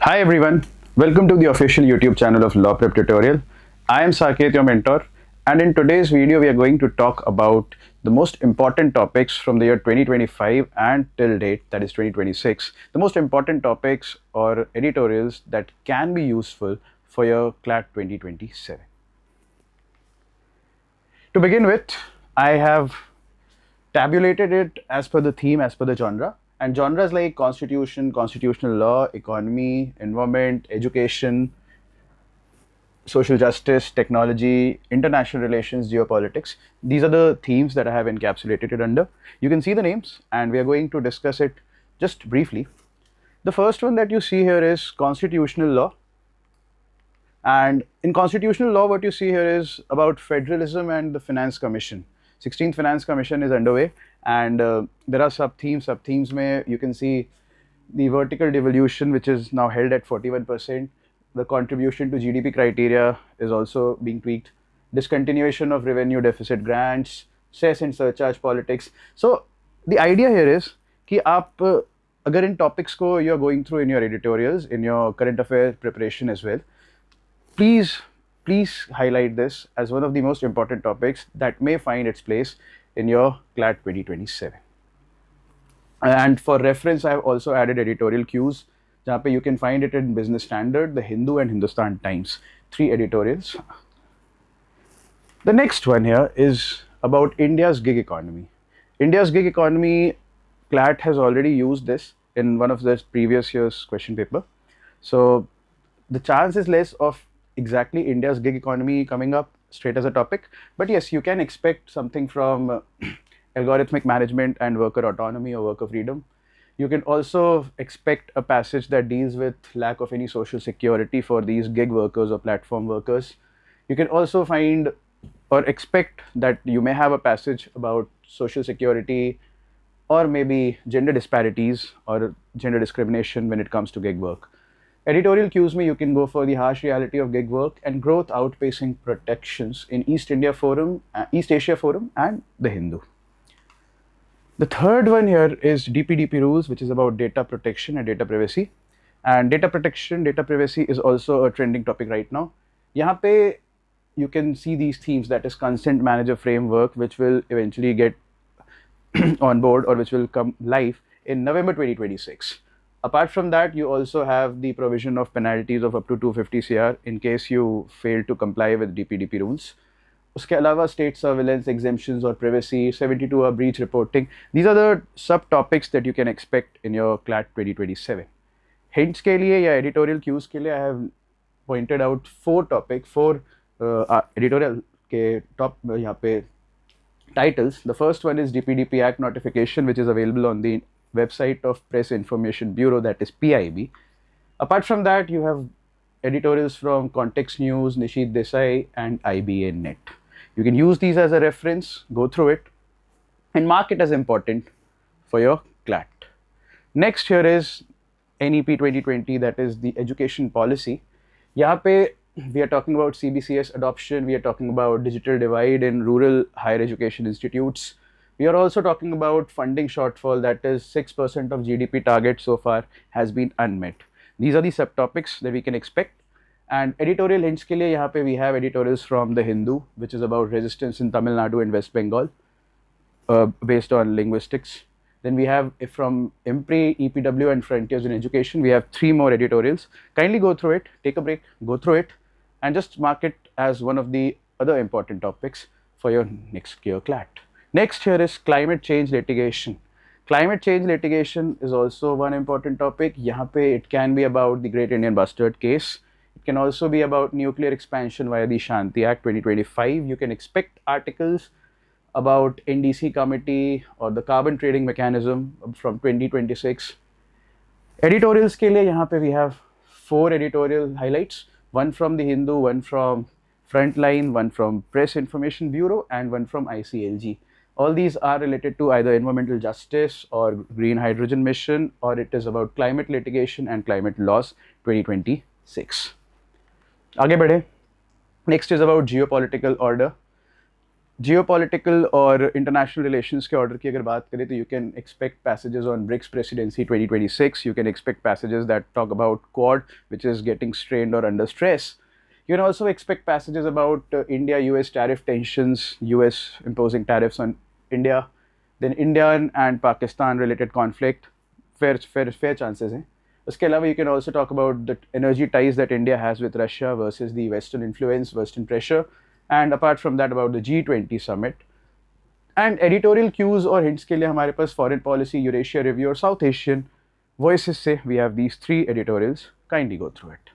Hi everyone, welcome to the official YouTube channel of Law Prep Tutorial. I am Saket, your mentor, and in today's video we are going to talk about the most important topics from the year 2025 and till date, that is 2026. The most important topics or editorials that can be useful for your CLAT 2027. To begin with, I have tabulated it as per the theme, as per the genre. And genres like constitution, constitutional law, economy, environment, education, social justice, technology, international relations, geopolitics. These are the themes that I have encapsulated it under. You can see the names and we are going to discuss it just briefly. The first one that you see here is constitutional law. And in constitutional law, what you see here is about federalism and the Finance Commission. 16th Finance Commission is underway, and there are sub-themes. Sub-themes mein you can see the vertical devolution, which is now held at 41%. The contribution to GDP criteria is also being tweaked. Discontinuation of revenue deficit grants, cess and surcharge politics. So the idea here is कि आप अगर इन topics को you are going through in your editorials, in your current affair preparation as well, please highlight this as one of the most important topics that may find its place in your CLAT 2027. And for reference, I have also added editorial cues, where you can find it in Business Standard, The Hindu and Hindustan Times, 3 editorials. The next one here is about India's gig economy. India's gig economy, CLAT has already used this in one of the previous year's question paper. So the chance is less of exactly India's gig economy coming up straight as a topic, but yes, you can expect something from algorithmic management and worker autonomy or worker freedom. You can also expect a passage that deals with lack of any social security for these gig workers or platform workers. You can also find or expect that you may have a passage about social security or maybe gender disparities or gender discrimination when it comes to gig work. Editorial cues me, you can go for the harsh reality of gig work and growth outpacing protections in East Asia Forum and the Hindu. The third one here is DPDP rules, which is about data protection and data privacy. And data protection, data privacy is also a trending topic right now. Yahan pe you can see these themes, that is consent manager framework, which will eventually get on board or which will come live in November 2026. Apart from that, you also have the provision of penalties of up to 250 CR in case you fail to comply with DPDP rules. Uske alawa state surveillance exemptions or privacy, 72-hour breach reporting. These are the subtopics that you can expect in your CLAT 2027. Hints ke liye ya editorial cues ke liye, I have pointed out 4 editorial ke top yahan pe titles. The first one is DPDP Act notification, which is available on the website of Press Information Bureau, that is PIB. Apart from that, you have editorials from Context News, Nishit Desai and IBA Net. You can use these as a reference, go through it and mark it as important for your CLAT. Next here is NEP 2020, that is the education policy. Yahan pe we are talking about CBCS adoption, we are talking about digital divide in rural higher education institutes. We are also talking about funding shortfall, that is 6% of GDP target so far has been unmet. These are the subtopics that we can expect. And editorial hints ke liye, yahan pe we have editorials from The Hindu, which is about resistance in Tamil Nadu and West Bengal, based on linguistics. Then we have from IMPRI, EPW and Frontiers in Education, we have 3 more editorials. Kindly go through it, take a break, go through it, and just mark it as one of the other important topics for your next year CLAT. Next here is climate change litigation. Climate change litigation is also one important topic. Yahan pe it can be about the Great Indian Bustard case. It can also be about nuclear expansion via the Shanti Act 2025. You can expect articles about NDC committee or the carbon trading mechanism from 2026. Editorials ke liye, yahan pe we have 4 editorial highlights. One from The Hindu, one from Frontline, one from Press Information Bureau and one from ICLG. All these are related to either environmental justice or green hydrogen mission, or it is about climate litigation and climate laws 2026. Aage badhe. Next is about geopolitical order. Geopolitical और international relations के order की अगर बात करें तो you can expect passages on BRICS presidency 2026. You can expect passages that talk about Quad, which is getting strained or under stress. You can also expect passages about India-US tariff tensions, US imposing tariffs on India, then Indian and Pakistan related conflict. Fair chances हैं. उसके अलावा you can also talk about the energy ties that India has with Russia versus the Western influence, Western pressure, and apart from that about the G20 summit. And editorial cues और hints के लिए हमारे पास foreign policy, Eurasia review और South Asian voices से we have these three editorials. Kindly go through it.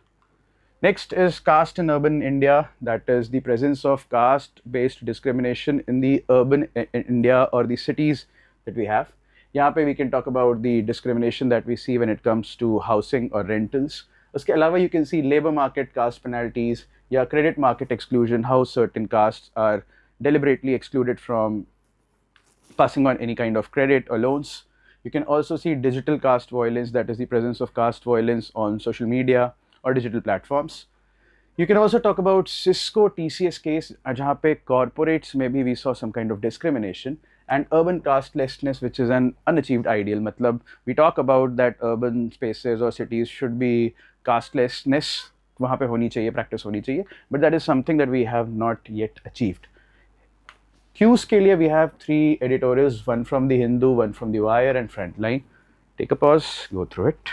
Next is caste in urban India, that is the presence of caste-based discrimination in the urban India or the cities that we have. यहाँ पे we can talk about the discrimination that we see when it comes to housing or rentals. उसके अलावा you can see labor market caste penalties या credit market exclusion, how certain castes are deliberately excluded from passing on any kind of credit or loans. You can also see digital caste violence, that is the presence of caste violence on social media or digital platforms. You can also talk about Cisco TCS case, जहाँ पे corporates maybe we saw some kind of discrimination, and urban castelessness, which is an unachieved ideal. मतलब we talk about that urban spaces or cities should be castelessness, वहाँ पे होनी चाहिए, practice होनी चाहिए, but that is something that we have not yet achieved. Cues के लिए we have three editorials, one from the Hindu, one from the Wire and Frontline. Take a pause, go through it.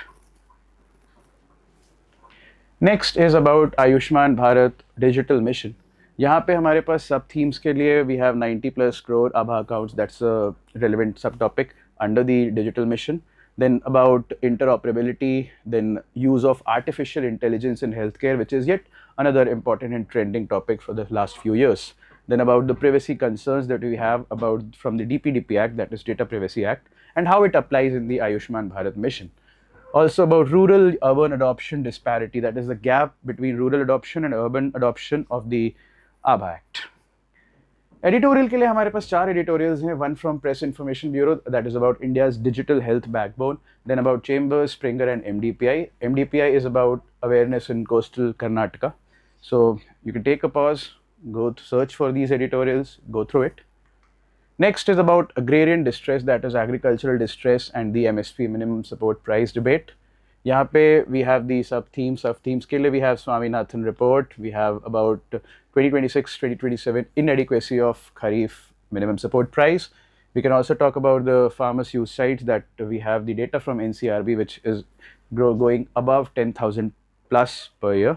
Next is about Ayushman Bharat digital mission. यहाँ पे हमारे पास सब themes के लिए we have 90 plus crore ABHA accounts. That's a relevant subtopic under the digital mission. Then about interoperability, then use of artificial intelligence in healthcare, which is yet another important and trending topic for the last few years. Then about the privacy concerns that we have about from the DPDP Act, that is Data Privacy Act, and how it applies in the Ayushman Bharat mission. Also about rural urban adoption disparity, that is the gap between rural adoption and urban adoption of the ABHA Act. Editorial के लिए हमारे पास चार editorials हैं. One from Press Information Bureau, that is about India's digital health backbone. Then about Chambers, Springer and MDPI. MDPI is about awareness in coastal Karnataka. So you can take a pause, go to search for these editorials, go through it. Next is about agrarian distress, that is agricultural distress and the MSP minimum support price debate. यहाँ पे we have the sub-themes के लिए we have Swaminathan report, we have about 2026-2027 inadequacy of Kharif minimum support price. We can also talk about the farmers use sites, that we have the data from NCRB which is going above 10,000 plus per year.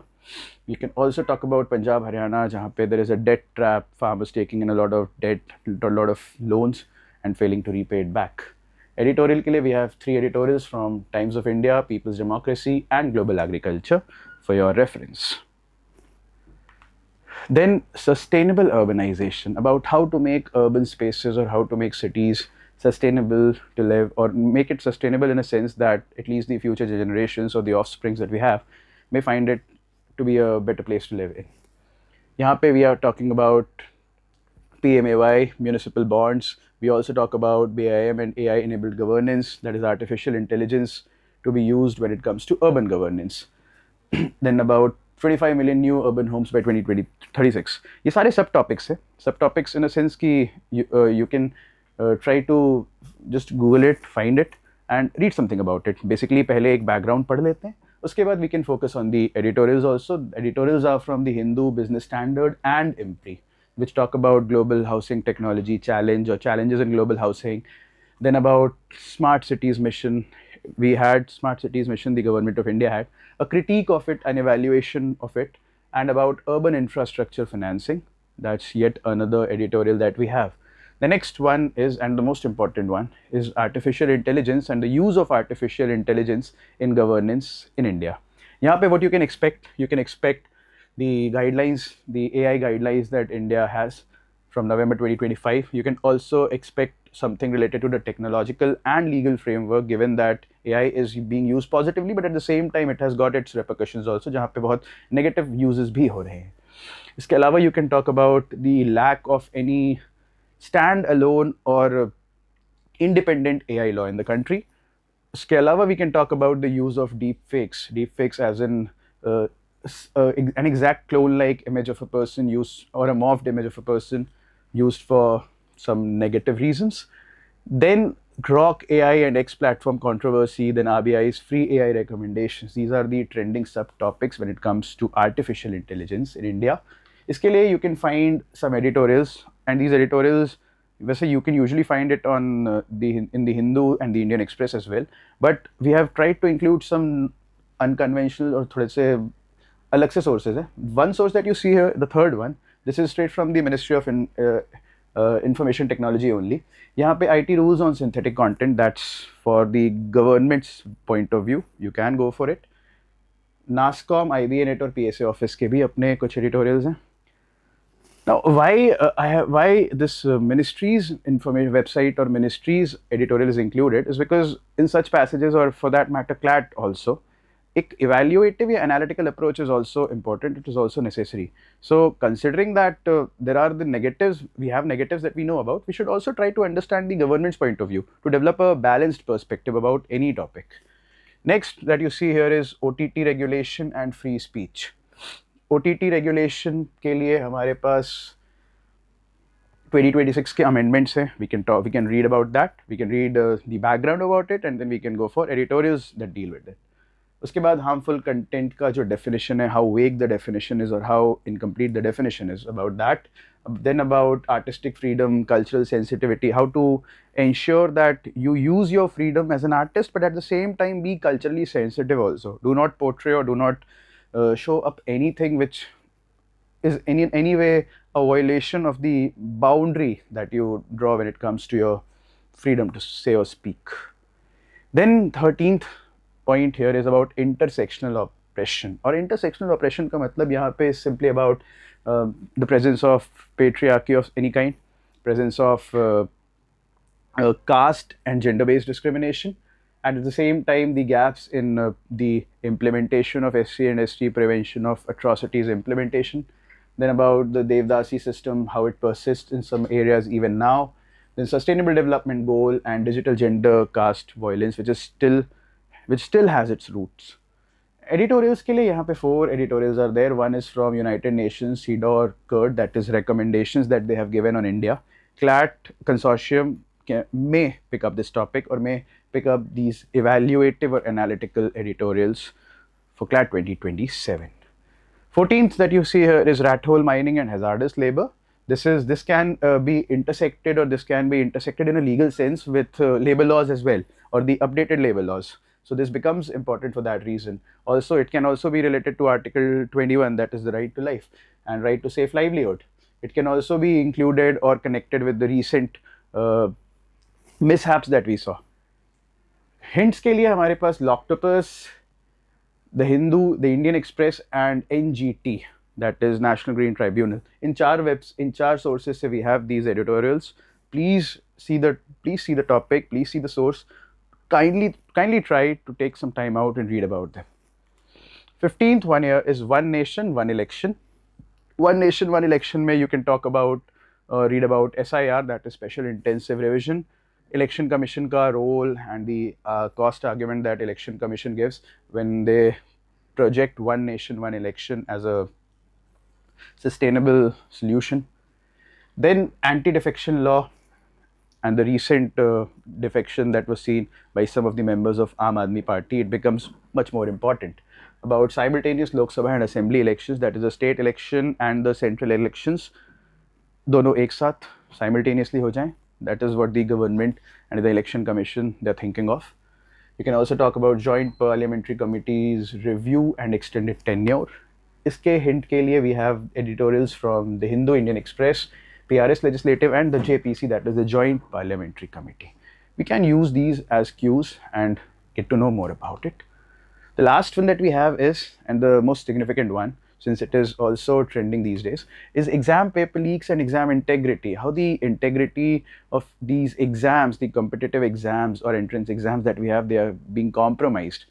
We can also talk about Punjab, Haryana, जहाँ पे there is a debt trap, farmers taking in a lot of debt, a lot of loans and failing to repay it back. Editorial के लिए we have three editorials from Times of India, People's Democracy and Global Agriculture for your reference. Then sustainable urbanization, about how to make urban spaces or how to make cities sustainable to live, or make it sustainable in a sense that at least the future generations or the offsprings that we have may find it to be a better place to live in. यहाँ पे we are talking about PMAY, municipal bonds. We also talk about BIM and AI enabled governance, that is artificial intelligence to be used when it comes to urban governance. Then about 25 million new urban homes by 2036. ये सारे subtopics हैं. Subtopics in a sense कि you can try to just Google it, find it and read something about it. Basically पहले एक background पढ़ लेते हैं. उसके बाद we can focus on the editorials also. Editorials are from the Hindu, Business Standard and IMPRI, which talk about global housing technology challenge or challenges in global housing. Then about smart cities mission, we had smart cities mission, the government of India had a critique of it, an evaluation of it, and about urban infrastructure financing. That's yet another editorial that we have. The next one is, and the most important one, is artificial intelligence and the use of artificial intelligence in governance in India. यहाँ पे what you can expect the guidelines, the AI guidelines that India has from November 2025. You can also expect something related to the technological and legal framework, given that AI is being used positively, but at the same time it has got its repercussions also, जहाँ पे बहुत negative uses भी हो रहे हैं. इसके अलावा you can talk about the lack of any stand-alone or independent AI law in the country. इसके अलावा we can talk about the use of deepfakes as in an exact clone-like image of a person used or a morphed image of a person used for some negative reasons. Then Grok AI and X platform controversy, then RBI's free AI recommendations. These are the trending subtopics when it comes to artificial intelligence in India. इसके लिए you can find some editorials, and these editorials वैसे you can usually find it on in the Hindu and the Indian Express as well, but we have tried to include some unconventional और थोड़े से अलग से sources है. One source that you see here, the third one, this is straight from the Ministry of Information Technology only. यहाँ पे IT rules on synthetic content, that's for the government's point of view. You can go for it. NASCOM, IBA और PSA office के भी अपने कुछ editorials हैं. Now, why this ministry's information website or ministry's editorial is included is because in such passages, or for that matter, CLAT also, evaluative or analytical approach is also important. It is also necessary. So, considering that there are the negatives, we have negatives that we know about, we should also try to understand the government's point of view to develop a balanced perspective about any topic. Next that you see here is OTT regulation and free speech. OTT regulation के लिए हमारे पास 2026 के amendments हैं. We can read about that. We can read the background about it, and then we can go for editorials that deal with it. उसके बाद harmful content का जो definition है, how vague the definition is or how incomplete the definition is, about that. Then about artistic freedom, cultural sensitivity, how to ensure that you use your freedom as an artist, but at the same time be culturally sensitive also. Do not portray or do not show up anything which is in any way a violation of the boundary that you draw when it comes to your freedom to say or speak. Then 13th point here is about intersectional oppression. Or intersectional oppression का मतलब यहाँ पे is simply about the presence of patriarchy of any kind, presence of caste and gender-based discrimination, and at the same time the gaps in the implementation of SC and ST prevention of atrocities implementation. Then about the Devdasi system, how it persists in some areas even now. Then sustainable development goal and digital gender caste violence, which still has its roots. Editorials के लिए यहाँ पे 4 editorials are there. One is from United Nations, CEDAW or CURD, that is recommendations that they have given on India. CLAT consortium may pick up this topic or may pick up these evaluative or analytical editorials for CLAT 2027. 14th that you see here is rat hole mining and hazardous labor. This can be intersected, or this can be intersected in a legal sense with labor laws as well, or the updated labor laws. So this becomes important for that reason. Also, it can also be related to Article 21, that is the right to life and right to safe livelihood. It can also be included or connected with the recent mishaps that we saw. Hints के लिए हमारे पास Loctopus, the Hindu, the Indian Express, and NGT, that is National Green Tribunal. In char sources se we have these editorials. Please see the topic, please see the source. Kindly try to take some time out and read about them. 15th one here is One Nation, One Election. One Nation, One Election mein you can talk about, read about SIR, that is Special Intensive Revision, Election Commission ka role and the cost argument that Election Commission gives when they project One Nation, One Election as a sustainable solution. Then anti-defection law and the recent defection that was seen by some of the members of Aam Aadmi Party, it becomes much more important. About simultaneous Lok Sabha and Assembly elections, that is the state election and the central elections, दोनों एक साथ simultaneously हो जाएं. That is what the government and the election commission they're thinking of. You can also talk about joint parliamentary committees, review and extended tenure. इसके hint के लिए we have editorials from the Hindu, Indian Express, PRS Legislative, and the JPC, that is the Joint Parliamentary Committee. We can use these as cues and get to know more about it. The last one that we have is, and the most significant one, since it is also trending these days, is exam paper leaks and exam integrity. How the integrity of these exams, the competitive exams or entrance exams that we have, they are being compromised.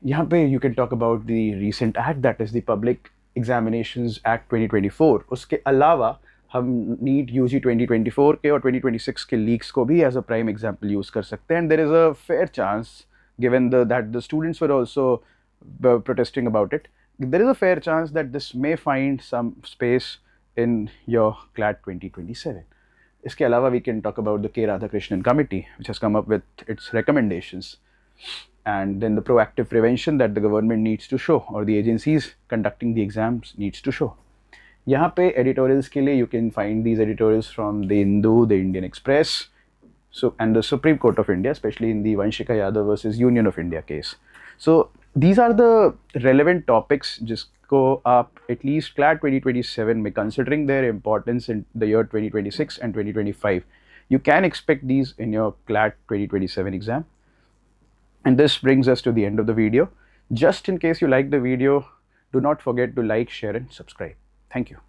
यहाँ पे you can talk about the recent act, that is the Public Examinations Act 2024. उसके अलावा हम NEET UG 2024 के और 2026 के leaks को भी as a prime example use कर सकते हैं. And there is a fair chance, given that the students were also protesting about it, there is a fair chance that this may find some space in your CLAT 2027. इसके अलावा we can talk about the K. Radhakrishnan committee, which has come up with its recommendations, and then the proactive prevention that the government needs to show, or the agencies conducting the exams needs to show. यहाँ पे editorials के लिए you can find these editorials from the Hindu, the Indian Express, so and the Supreme Court of India, especially in the Vanshika Yadav versus Union of India case. So these are the relevant topics जिसको आप at least CLAT 2027 में, considering their importance in the year 2026 and 2025, you can expect these in your CLAT 2027 exam. And this brings us to the end of the video. Just in case you like the video, do not forget to like, share and subscribe. Thank you.